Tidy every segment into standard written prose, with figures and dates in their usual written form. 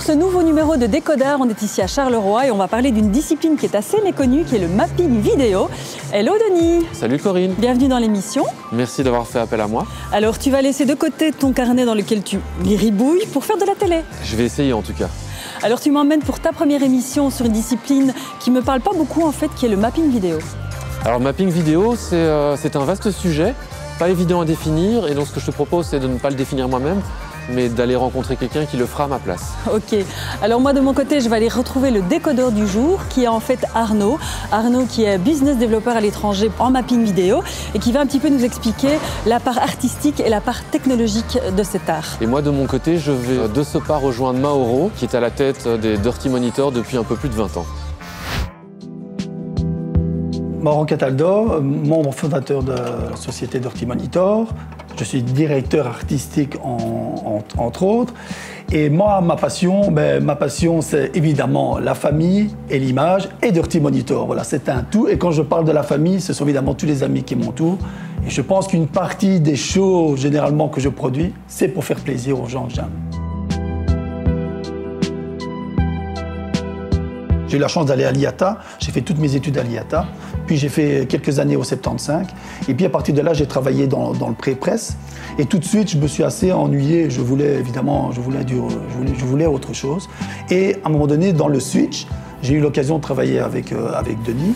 Pour ce nouveau numéro de Décodeur, on est ici à Charleroi et on va parler d'une discipline qui est assez méconnue, qui est le mapping vidéo. Hello Denis. Salut Corinne. Bienvenue dans l'émission. Merci d'avoir fait appel à moi. Alors tu vas laisser de côté ton carnet dans lequel tu gribouilles pour faire de la télé. Je vais essayer en tout cas. Alors tu m'emmènes pour ta première émission sur une discipline qui me parle pas beaucoup en fait, qui est le mapping vidéo. Alors mapping vidéo, c'est un vaste sujet, pas évident à définir, et donc ce que je te propose c'est de ne pas le définir moi-même, mais d'aller rencontrer quelqu'un qui le fera à ma place. Ok, alors moi de mon côté je vais aller retrouver le décodeur du jour qui est en fait Arnaud. Arnaud qui est business développeur à l'étranger en mapping vidéo et qui va un petit peu nous expliquer la part artistique et la part technologique de cet art. Et moi de mon côté je vais de ce pas rejoindre Mauro qui est à la tête des Dirty Monitor depuis un peu plus de 20 ans. Mauro Cataldo, membre fondateur de la société Dirty Monitor. Je suis directeur artistique entre autres. Et moi, ma passion, c'est évidemment la famille et l'image et Dirty Monitor. Voilà, c'est un tout. Et quand je parle de la famille, ce sont évidemment tous les amis qui m'entourent. Et je pense qu'une partie des shows généralement que je produis, c'est pour faire plaisir aux gens que j'aime. J'ai eu la chance d'aller à l'IATA, j'ai fait toutes mes études à l'IATA, puis j'ai fait quelques années au 75, et puis à partir de là, j'ai travaillé dans le pré-presse, et tout de suite, je me suis assez ennuyé, je voulais autre chose, et à un moment donné, dans le switch, j'ai eu l'occasion de travailler avec Denis,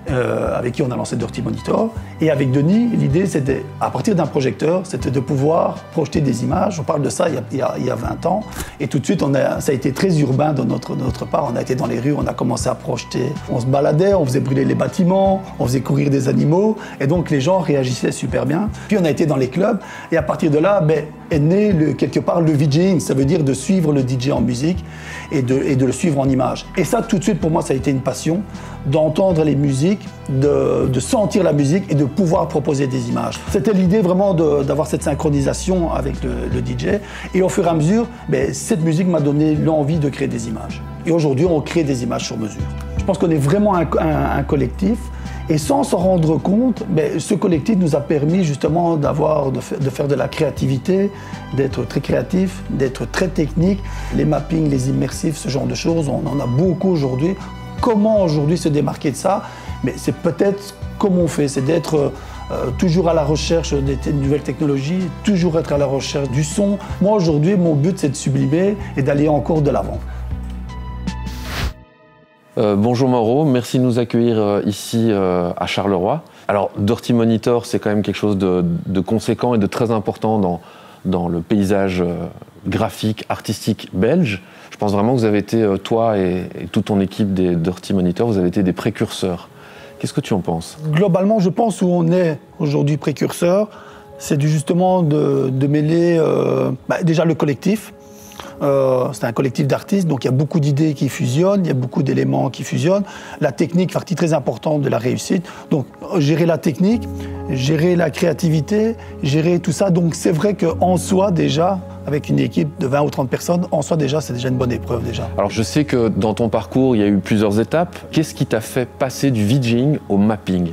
avec qui on a lancé Dirty Monitor. Et avec Denis, l'idée, c'était, à partir d'un projecteur, c'était de pouvoir projeter des images. On parle de ça il y a 20 ans. Et tout de suite, ça a été très urbain de notre part. On a été dans les rues, on a commencé à projeter. On se baladait, on faisait brûler les bâtiments, on faisait courir des animaux. Et donc, les gens réagissaient super bien. Puis, on a été dans les clubs. Et à partir de là, est né quelque part le VJing. Ça veut dire de suivre le DJ en musique et de le suivre en images. Et ça, tout de suite, pour moi, ça a été une passion d'entendre les musiques, de sentir la musique et de pouvoir proposer des images. C'était l'idée vraiment d'avoir cette synchronisation avec le DJ. Et au fur et à mesure, cette musique m'a donné l'envie de créer des images. Et aujourd'hui, on crée des images sur mesure. Je pense qu'on est vraiment un collectif. Et sans s'en rendre compte, ce collectif nous a permis justement de faire de la créativité, d'être très créatif, d'être très technique. Les mappings, les immersifs, ce genre de choses, on en a beaucoup aujourd'hui. Comment aujourd'hui se démarquer de ça? Mais c'est peut-être comme on fait, c'est d'être toujours à la recherche des nouvelles technologies, toujours être à la recherche du son. Moi aujourd'hui, mon but c'est de sublimer et d'aller encore de l'avant. Bonjour Mauro, merci de nous accueillir ici à Charleroi. Alors Dirty Monitor, c'est quand même quelque chose de conséquent et de très important dans le paysage graphique, artistique belge. Je pense vraiment que vous avez été, toi et toute ton équipe des Dirty Monitor, vous avez été des précurseurs. Qu'est-ce que tu en penses? Globalement, je pense où on est aujourd'hui précurseur, c'est justement de mêler déjà le collectif. C'est un collectif d'artistes, donc il y a beaucoup d'idées qui fusionnent, il y a beaucoup d'éléments qui fusionnent. La technique, partie très importante de la réussite. Donc gérer la technique, gérer la créativité, gérer tout ça. Donc c'est vrai qu'en soi déjà, avec une équipe de 20 ou 30 personnes, en soi déjà, c'est déjà une bonne épreuve déjà. Alors je sais que dans ton parcours, il y a eu plusieurs étapes. Qu'est-ce qui t'a fait passer du VJing au mapping?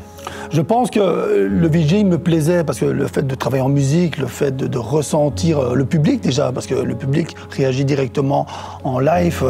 Je pense que le VJing me plaisait parce que le fait de travailler en musique, le fait de ressentir le public déjà, parce que le public réagit directement en live,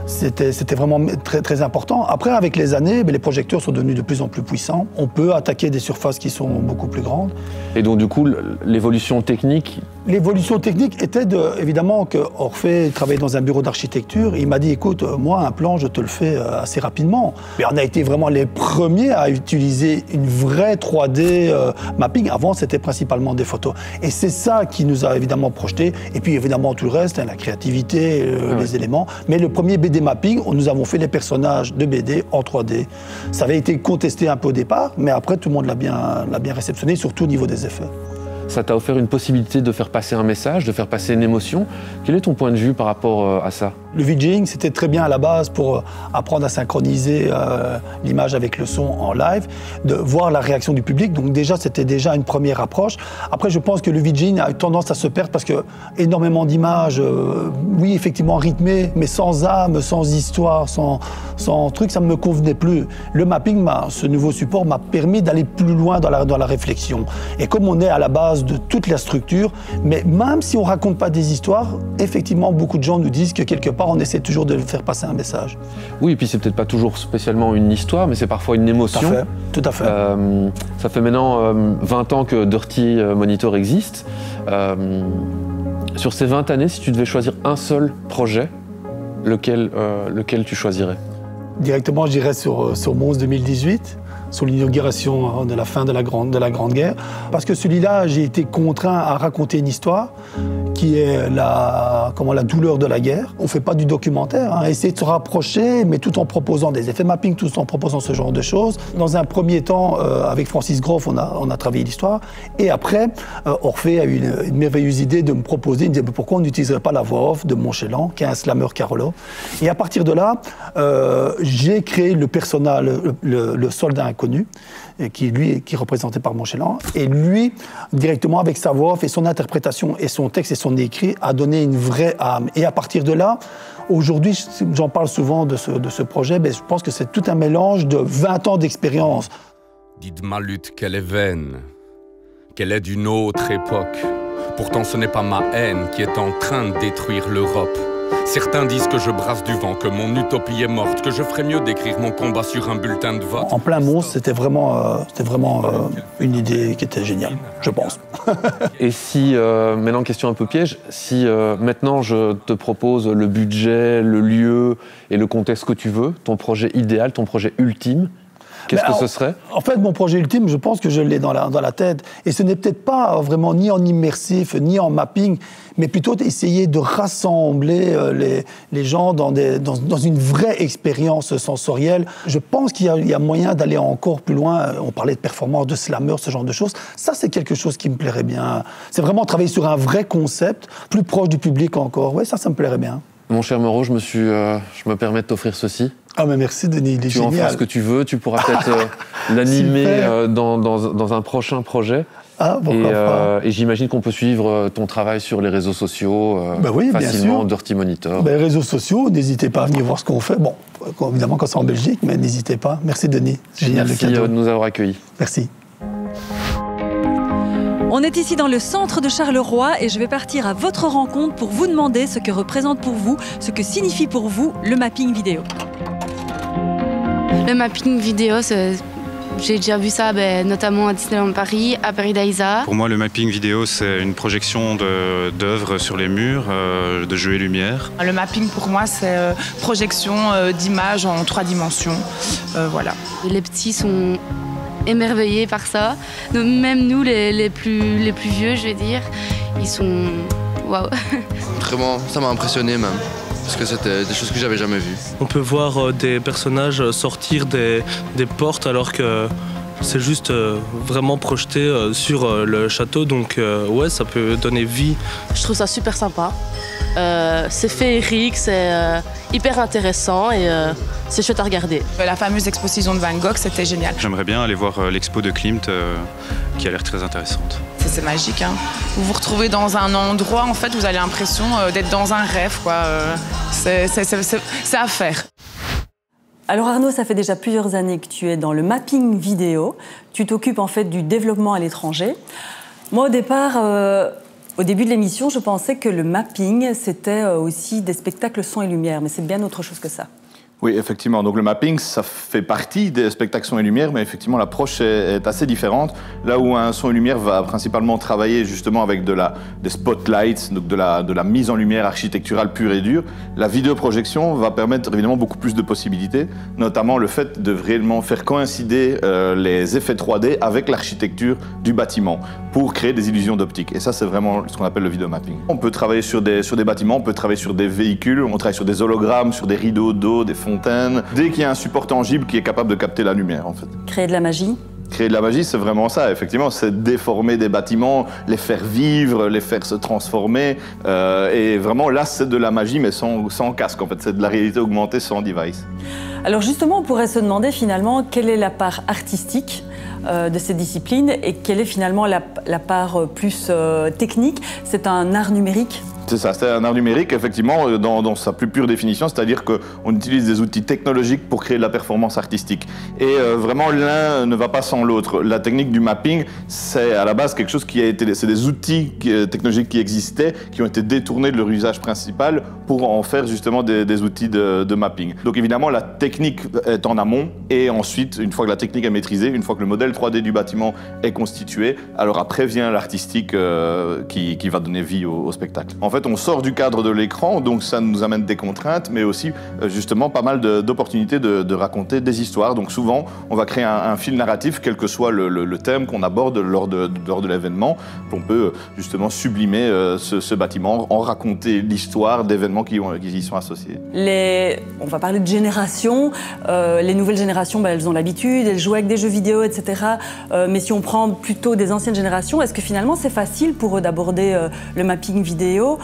c'était vraiment très, très important. Après, avec les années, les projecteurs sont devenus de plus en plus puissants. On peut attaquer des surfaces qui sont beaucoup plus grandes. Et donc du coup, l'évolution technique? L'évolution technique était évidemment que Orphée travaillait dans un bureau d'architecture. Il m'a dit, écoute, moi, un plan, je te le fais assez rapidement. Mais on a été vraiment les premiers à utiliser une vraie 3D mapping. Avant, c'était principalement des photos. Et c'est ça qui nous a évidemment projeté. Et puis évidemment, tout le reste, la créativité, les éléments. Mais le premier BD mapping, nous avons fait les personnages de BD en 3D. Ça avait été contesté un peu au départ, mais après, tout le monde l'a bien réceptionné, surtout au niveau des effets. Ça t'a offert une possibilité de faire passer un message, de faire passer une émotion. Quel est ton point de vue par rapport à ça? Le VJing, c'était très bien à la base pour apprendre à synchroniser l'image avec le son en live, de voir la réaction du public. Donc déjà, c'était déjà une première approche. Après, je pense que le VJing a eu tendance à se perdre parce que énormément d'images, oui, effectivement rythmées, mais sans âme, sans histoire, sans truc, ça ne me convenait plus. Le mapping, ce nouveau support m'a permis d'aller plus loin dans la réflexion. Et comme on est à la base de toute la structure, mais même si on ne raconte pas des histoires, effectivement, beaucoup de gens nous disent que quelque part, on essaie toujours de faire passer un message. Oui, et puis c'est peut-être pas toujours spécialement une histoire, mais c'est parfois une émotion. Tout à fait. Ça fait maintenant 20 ans que Dirty Monitor existe. Sur ces 20 années, si tu devais choisir un seul projet, lequel tu choisirais? Directement, j'irais sur Mons 2018. Sur l'inauguration de la fin de la Grande Guerre. Parce que celui-là, j'ai été contraint à raconter une histoire qui est la douleur de la guerre. On ne fait pas du documentaire, hein. Essayer de se rapprocher, mais tout en proposant des effets mapping, tout en proposant ce genre de choses. Dans un premier temps, avec Francis Groff, on a travaillé l'histoire. Et après, Orphée a eu une merveilleuse idée de me proposer, il me disait pourquoi on n'utiliserait pas la voix off de Montchélan, qui est un slammer Carolo. Et à partir de là, j'ai créé le personnage, le soldat inconnu, qui est représenté par Montchélan. Et lui, directement avec sa voix off et son interprétation et son texte et son écrit, a donné une vraie âme. Et à partir de là, aujourd'hui, j'en parle souvent de ce projet, mais je pense que c'est tout un mélange de 20 ans d'expérience. Dites ma lutte qu'elle est vaine, qu'elle est d'une autre époque. Pourtant ce n'est pas ma haine qui est en train de détruire l'Europe. Certains disent que je brasse du vent, que mon utopie est morte, que je ferais mieux d'écrire mon combat sur un bulletin de vote. En plein monstre, c'était vraiment une idée qui était géniale, je pense. Et si, maintenant question un peu piège, si maintenant je te propose le budget, le lieu et le contexte que tu veux, ton projet idéal, ton projet ultime, qu'est-ce que ce serait? En fait, mon projet ultime, je pense que je l'ai dans la tête. Et ce n'est peut-être pas vraiment ni en immersif, ni en mapping, mais plutôt d'essayer de rassembler les gens dans une vraie expérience sensorielle. Je pense qu'il y a moyen d'aller encore plus loin. On parlait de performance, de slammer, ce genre de choses. Ça, c'est quelque chose qui me plairait bien. C'est vraiment travailler sur un vrai concept, plus proche du public encore. Oui, ça me plairait bien. Mon cher Moreau, je me permets de t'offrir ceci. Ah mais merci Denis, il est génial. Tu en feras ce que tu veux, tu pourras peut-être l'animer dans un prochain projet. Ah, pourquoi pas. Et j'imagine qu'on peut suivre ton travail sur les réseaux sociaux oui, facilement, Dirty Monitor. Les réseaux sociaux, n'hésitez pas à venir voir ce qu'on fait. Bon, évidemment quand c'est en Belgique, mais n'hésitez pas. Merci Denis, c'est génial. Merci de nous avoir accueillis. Merci. On est ici dans le centre de Charleroi et je vais partir à votre rencontre pour vous demander ce que représente pour vous, ce que signifie pour vous le mapping vidéo. Le mapping vidéo, j'ai déjà vu ça notamment à Disneyland Paris, à Paris Daïsa. Pour moi, le mapping vidéo, c'est une projection d'œuvres sur les murs, de jeux et lumière. Le mapping, pour moi, c'est projection d'images en 3 dimensions. Voilà. Les petits sont émerveillés par ça. Même nous, les plus vieux, je vais dire, ils sont... Waouh. Vraiment, ça m'a impressionné même. Parce que c'était des choses que j'avais jamais vues. On peut voir des personnages sortir des portes alors que c'est juste vraiment projeté sur le château. Donc ouais, ça peut donner vie. Je trouve ça super sympa. C'est féerique, c'est hyper intéressant et c'est chouette à regarder. La fameuse exposition de Van Gogh, c'était génial. J'aimerais bien aller voir l'expo de Klimt qui a l'air très intéressante. C'est magique, hein. Vous vous retrouvez dans un endroit, en fait, vous avez l'impression d'être dans un rêve, quoi. C'est à faire. Alors Arnaud, ça fait déjà plusieurs années que tu es dans le mapping vidéo. Tu t'occupes en fait du développement à l'étranger. Moi, au départ, au début de l'émission, je pensais que le mapping, c'était aussi des spectacles son et lumière, mais c'est bien autre chose que ça. Oui, effectivement. Donc le mapping, ça fait partie des spectacles son et lumière, mais effectivement l'approche est assez différente. Là où un son et lumière va principalement travailler justement avec des spotlights, donc de la mise en lumière architecturale pure et dure, la vidéoprojection va permettre évidemment beaucoup plus de possibilités, notamment le fait de réellement faire coïncider les effets 3D avec l'architecture du bâtiment pour créer des illusions d'optique. Et ça, c'est vraiment ce qu'on appelle le vidéomapping. On peut travailler sur des bâtiments, on peut travailler sur des véhicules, on travaille sur des hologrammes, sur des rideaux d'eau, des fontaines. Dès qu'il y a un support tangible qui est capable de capter la lumière, en fait. Créer de la magie? Créer de la magie, c'est vraiment ça, effectivement, c'est déformer des bâtiments, les faire vivre, les faire se transformer. Et vraiment, là, c'est de la magie, mais sans casque, en fait. C'est de la réalité augmentée sans device. Alors justement, on pourrait se demander finalement quelle est la part artistique de cette discipline et quelle est finalement la part plus technique. C'est un art numérique. C'est ça, c'est un art numérique, effectivement, dans sa plus pure définition, c'est-à-dire qu'on utilise des outils technologiques pour créer de la performance artistique. Et vraiment, l'un ne va pas sans l'autre. La technique du mapping, c'est à la base quelque chose qui a été... C'est des outils technologiques qui existaient, qui ont été détournés de leur usage principal pour en faire justement des outils de mapping. Donc évidemment, la technique est en amont, et ensuite, une fois que la technique est maîtrisée, une fois que le modèle 3D du bâtiment est constitué, alors après vient l'artistique qui va donner vie au spectacle. En fait, on sort du cadre de l'écran, donc ça nous amène des contraintes, mais aussi justement pas mal d'opportunités de raconter des histoires. Donc souvent, on va créer un fil narratif, quel que soit le thème qu'on aborde lors de l'événement. On peut justement sublimer ce bâtiment, en raconter l'histoire d'événements qui y sont associés. On va parler de génération. Les nouvelles générations, elles ont l'habitude, elles jouent avec des jeux vidéo, etc. Mais si on prend plutôt des anciennes générations, est-ce que finalement c'est facile pour eux d'aborder le mapping vidéo?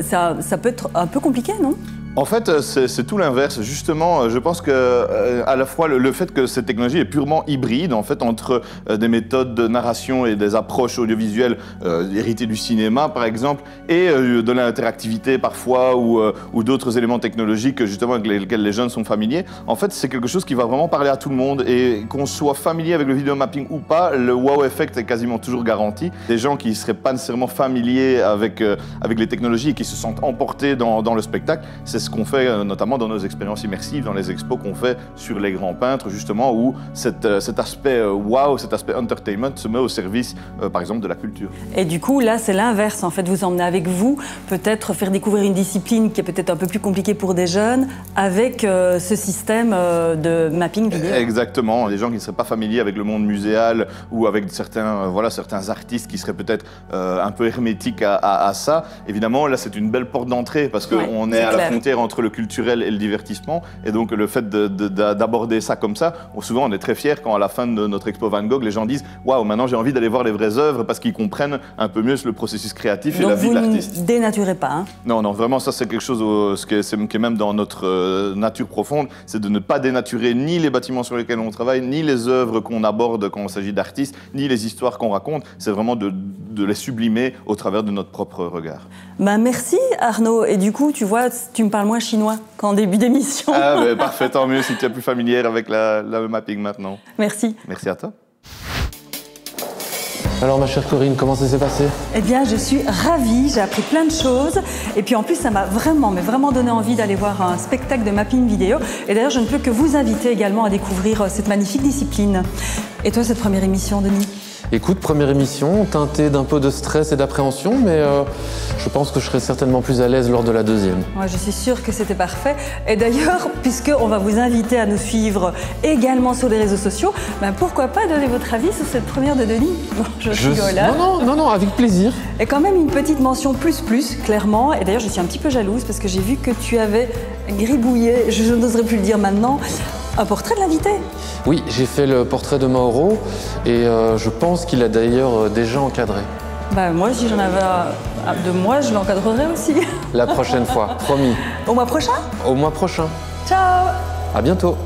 Ça peut être un peu compliqué, non ? En fait, c'est tout l'inverse. Justement, je pense que à la fois le fait que cette technologie est purement hybride, en fait, entre des méthodes de narration et des approches audiovisuelles héritées du cinéma, par exemple, et de l'interactivité parfois ou d'autres éléments technologiques justement avec lesquels les jeunes sont familiers. En fait, c'est quelque chose qui va vraiment parler à tout le monde, et qu'on soit familier avec le vidéomapping ou pas, le wow effect est quasiment toujours garanti. Des gens qui ne seraient pas nécessairement familiers avec les technologies et qui se sentent emportés dans le spectacle, c'est ce qu'on fait notamment dans nos expériences immersives, dans les expos qu'on fait sur les grands peintres, justement, où cet aspect wow, cet aspect entertainment se met au service, par exemple, de la culture. Et du coup, là, c'est l'inverse. En fait, vous emmenez avec vous, peut-être faire découvrir une discipline qui est peut-être un peu plus compliquée pour des jeunes, avec ce système de mapping vidéo. Exactement. Les gens qui ne seraient pas familiers avec le monde muséal ou avec certains artistes qui seraient peut-être un peu hermétiques à ça. Évidemment, là, c'est une belle porte d'entrée parce qu'on est à la frontière entre le culturel et le divertissement, et donc le fait d'aborder ça comme ça, souvent on est très fiers quand à la fin de notre expo Van Gogh, les gens disent « Waouh, maintenant j'ai envie d'aller voir les vraies œuvres » parce qu'ils comprennent un peu mieux le processus créatif et la vie de l'artiste. Donc vous ne dénaturez pas, hein? Non, vraiment ça c'est quelque chose qui est même dans notre nature profonde, c'est de ne pas dénaturer ni les bâtiments sur lesquels on travaille, ni les œuvres qu'on aborde quand il s'agit d'artistes, ni les histoires qu'on raconte, c'est vraiment de les sublimer au travers de notre propre regard. Merci Arnaud, et du coup tu vois, tu me parles moins chinois qu'en début d'émission. Parfait, tant mieux si tu es plus familière avec le mapping maintenant. Merci. Merci à toi. Alors ma chère Corinne, comment ça s'est passé? Eh bien, je suis ravie, j'ai appris plein de choses. Et puis en plus, ça m'a vraiment donné envie d'aller voir un spectacle de mapping vidéo. Et d'ailleurs, je ne peux que vous inviter également à découvrir cette magnifique discipline. Et toi, cette première émission, Denis? Écoute, première émission, teintée d'un peu de stress et d'appréhension, mais je pense que je serai certainement plus à l'aise lors de la deuxième. Ouais, je suis sûre que c'était parfait. Et d'ailleurs, puisqu'on va vous inviter à nous suivre également sur les réseaux sociaux, pourquoi pas donner votre avis sur cette première de Denis? Bon, je rigole. Non, avec plaisir. Et quand même une petite mention plus, clairement. Et d'ailleurs, je suis un petit peu jalouse parce que j'ai vu que tu avais gribouillé, je n'oserais plus le dire maintenant, un portrait de l'invité. Oui, j'ai fait le portrait de Mauro et je pense qu'il a d'ailleurs déjà encadré. Moi, si j'en avais de moi, je l'encadrerais aussi. La prochaine fois, promis. Au mois prochain? Au mois prochain. Ciao! À bientôt.